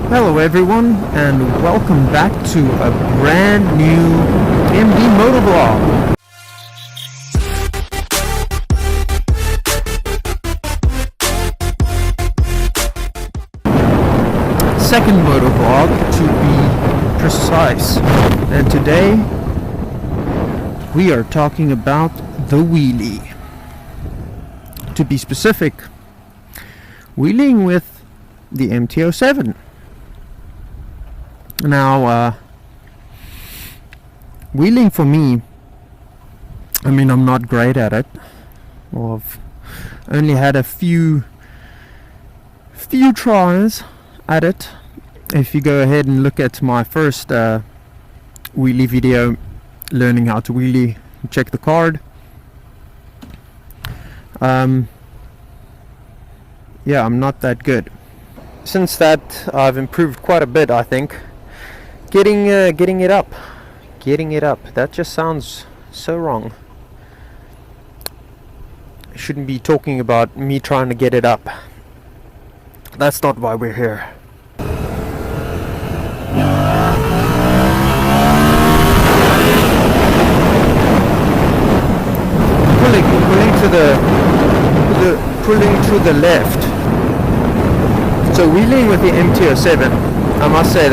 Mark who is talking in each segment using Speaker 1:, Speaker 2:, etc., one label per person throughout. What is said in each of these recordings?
Speaker 1: Hello everyone, and welcome back to a brand new MD motovlog. Second motovlog to be precise. And today we are talking about the wheelie. To be specific, wheeling with the MT-07. Now, wheeling for me, I mean, I'm not great at it. Well, I've only had a few tries at it. If you go ahead and look at my first wheelie video, learning how to wheelie, check the card. Yeah, I'm not that good. Since that, I've improved quite a bit, I think. Getting it up. That just sounds so wrong. I shouldn't be talking about me trying to get it up. That's not why we're here. Pulling to the left. So wheeling with the MT-07, I must say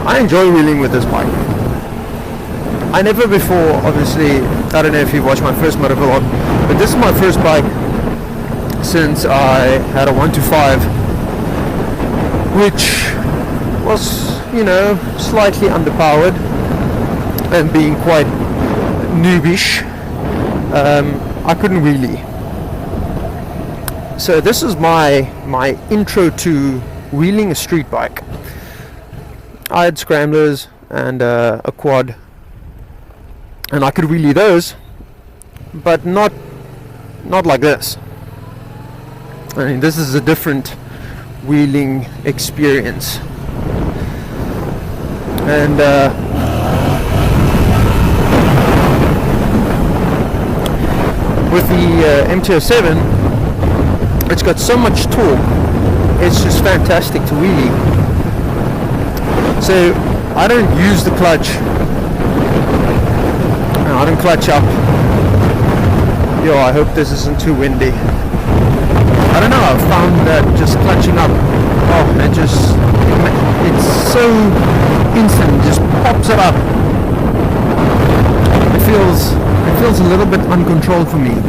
Speaker 1: I enjoy wheeling with this bike. I never before, obviously, I don't know if you've watched my first motovlog, but this is my first bike since I had a 125, which was, slightly underpowered and being quite noobish. I couldn't wheelie. So this is my intro to wheeling a street bike. I had scramblers and a quad, and I could wheelie those, but not like this. I mean, this is a different wheeling experience. And with the MT-07, it's got so much torque, it's just fantastic to wheelie. So I don't use the clutch. No, I don't clutch up. Yo, I hope this isn't too windy. I don't know, I've found that just clutching up, it's so instant, just pops it up. It feels a little bit uncontrolled for me.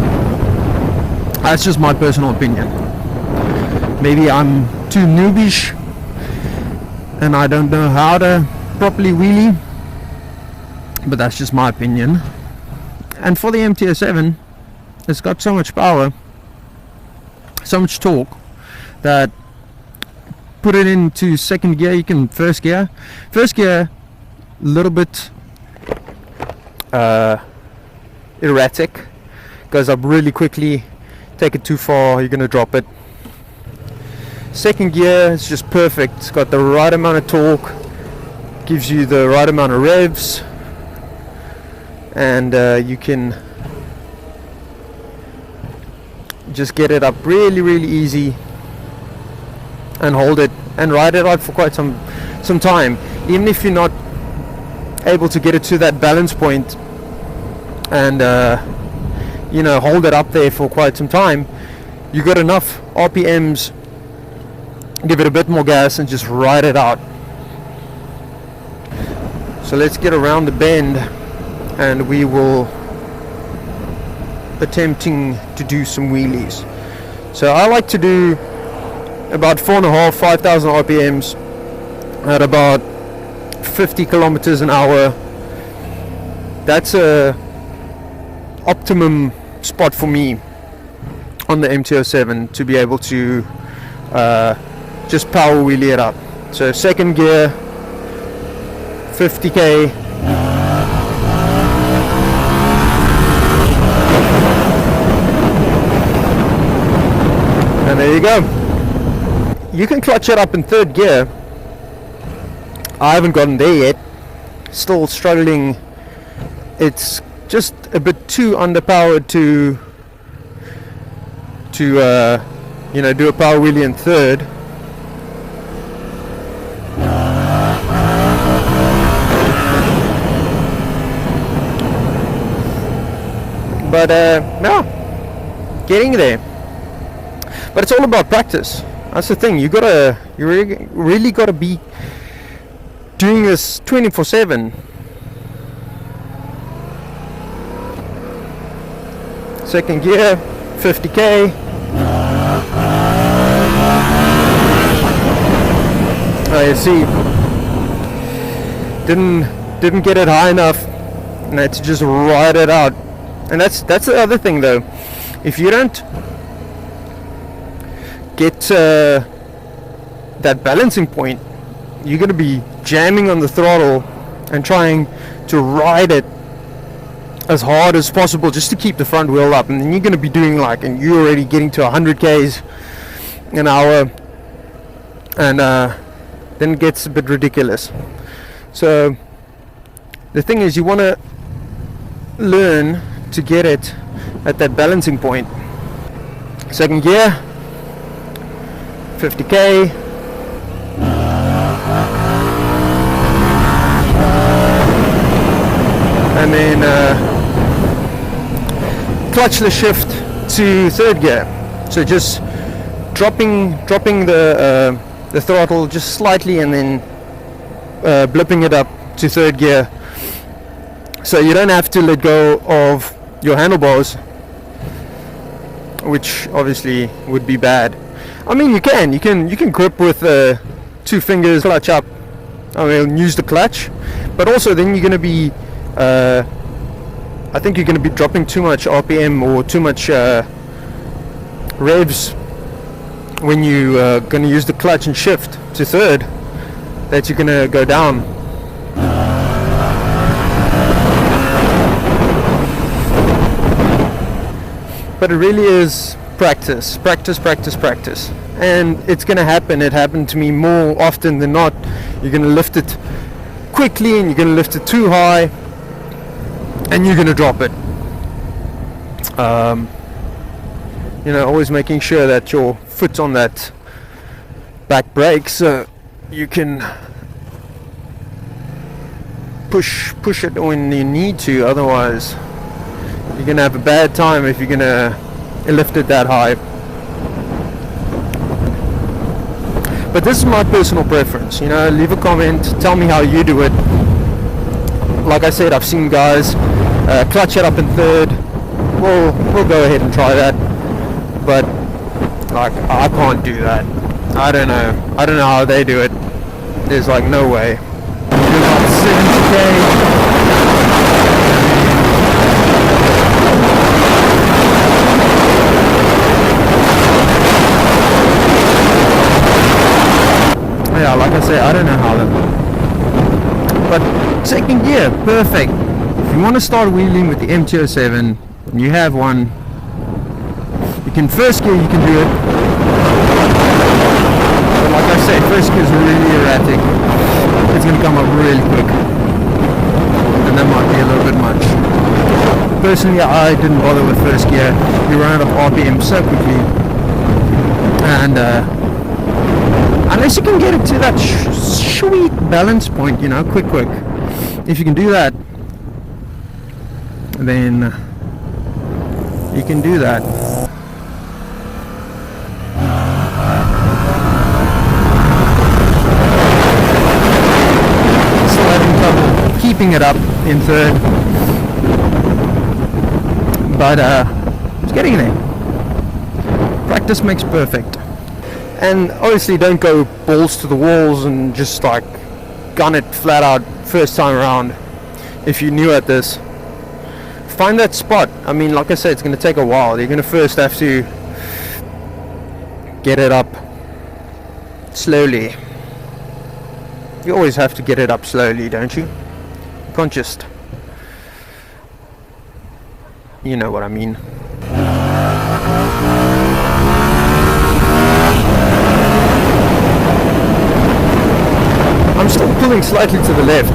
Speaker 1: That's just my personal opinion. Maybe I'm too noobish and I don't know how to properly wheelie, but that's just my opinion. And for the MT-07, it's got so much power, so much torque, that put it into second gear, you can first gear, a little bit erratic, goes up really quickly. Take it too far, you're gonna drop it. Second gear is just perfect. It's got the right amount of torque, gives you the right amount of revs, and you can just get it up really, really easy and hold it and ride it out for quite some time. Even if you're not able to get it to that balance point and hold it up there for quite some time, you got enough RPMs, give it a bit more gas and just ride it out. So let's get around the bend and we will attempting to do some wheelies. So I like to do about 5,000 RPMs at about 50 kilometers an hour. That's a optimum spot for me on the MT-07 to be able to just power wheelie it up. So second gear, 50k, and there you go. You can clutch it up in third gear. I haven't gotten there yet, still struggling. It's just a bit too underpowered to do a power wheelie in third. But no, getting there. But it's all about practice. That's the thing. You really gotta be doing this 24/7. Second gear, 50k. You see, didn't get it high enough, and I had to just ride it out. And that's the other thing though. If you don't get that balancing point, you're going to be jamming on the throttle and trying to ride it as hard as possible just to keep the front wheel up, and then you're going to be doing and you're already getting to 100 k's an hour, and then it gets a bit ridiculous. So the thing is, you want to learn to get it at that balancing point. Second gear, 50k. And then clutchless shift to third gear. So just dropping the throttle just slightly, and then blipping it up to third gear. So you don't have to let go of your handlebars, which obviously would be bad. I mean, you can grip with 2 fingers, clutch up. I mean, use the clutch, but also then you're going to be I think you're going to be dropping too much RPM or too much revs when you going to use the clutch and shift to third, that you're going to go down. But it really is practice, and it's going to happen. It happened to me more often than not. You're going to lift it quickly, and you're going to lift it too high, and you're going to drop it. Always making sure that your foot's on that back brake, so you can push it when you need to. Otherwise, you're going to have a bad time if you're going to lift it that high. But this is my personal preference. Leave a comment, tell me how you do it. Like I said, I've seen guys clutch it up in third. We'll go ahead and try that, but I can't do that. I don't know how they do it. There's no way. Do about 70k. Yeah, like I say, I don't know how that works. But second gear, perfect. If you want to start wheeling with the MT-07, and you have one, you can first gear, you can do it. But like I said, first gear is really erratic. It's going to come up really quick, and that might be a little bit much. Personally, I didn't bother with first gear. You run out of RPM so quickly, and unless you can get it to that sweet balance point, quick. If you can do that, then you can do that. Still having trouble keeping it up in third, but it's getting there. Practice makes perfect. And obviously don't go balls to the walls and just gun it flat out first time around. If you're new at this, find that spot. I mean, like I said, it's going to take a while. You're going to first have to get it up slowly. You always have to get it up slowly, don't you? You can't just, you know what I mean. I'm still pulling slightly to the left.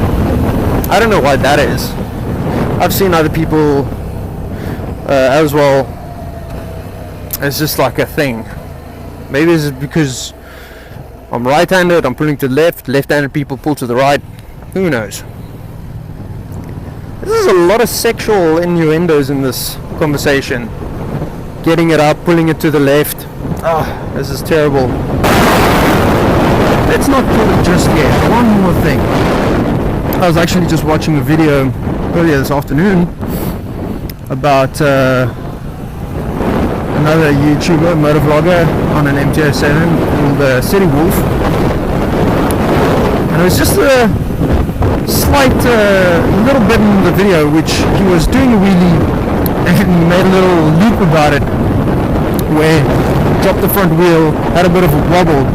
Speaker 1: I don't know why that is. I've seen other people as well. It's just a thing. Maybe it's because I'm right-handed, I'm pulling to the left. Left-handed people pull to the right. Who knows? This is a lot of sexual innuendos in this conversation. Getting it up, pulling it to the left. This is terrible. Let's not pull it just yet. One more thing. I was actually just watching a video earlier this afternoon about another YouTuber, motovlogger on an MT-07 called City Wolf. And it was just a slight little bit in the video which he was doing a wheelie and made a little loop about it where he dropped the front wheel, had a bit of a wobble.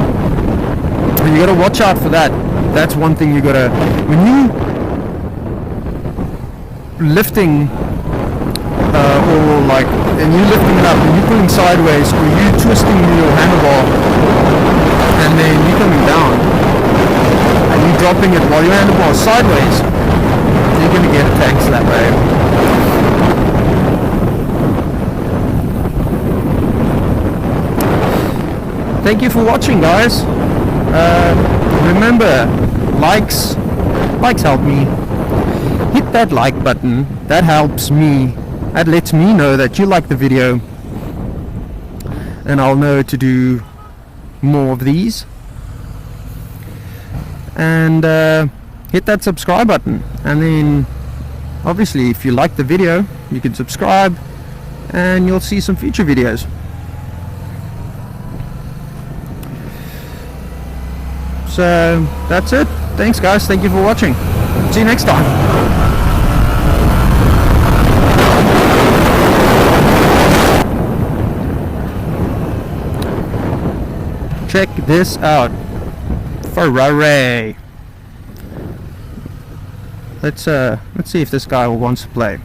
Speaker 1: And you gotta watch out for that. That's one thing you gotta, when you lifting or like, and you lifting it up and you're pulling sideways or you twisting your handlebar and then you're coming down and you're dropping it while your handlebar is sideways, you're gonna get a tank slap, Thank you for watching, guys. Remember, likes help me. Hit that like button. That helps me. That lets me know that you like the video, and I'll know to do more of these. And hit that subscribe button, and then obviously if you like the video you can subscribe and you'll see some future videos. So that's it. Thanks guys, thank you for watching. See you next time. Check this out. Ferrari. Let's see if this guy wants to play.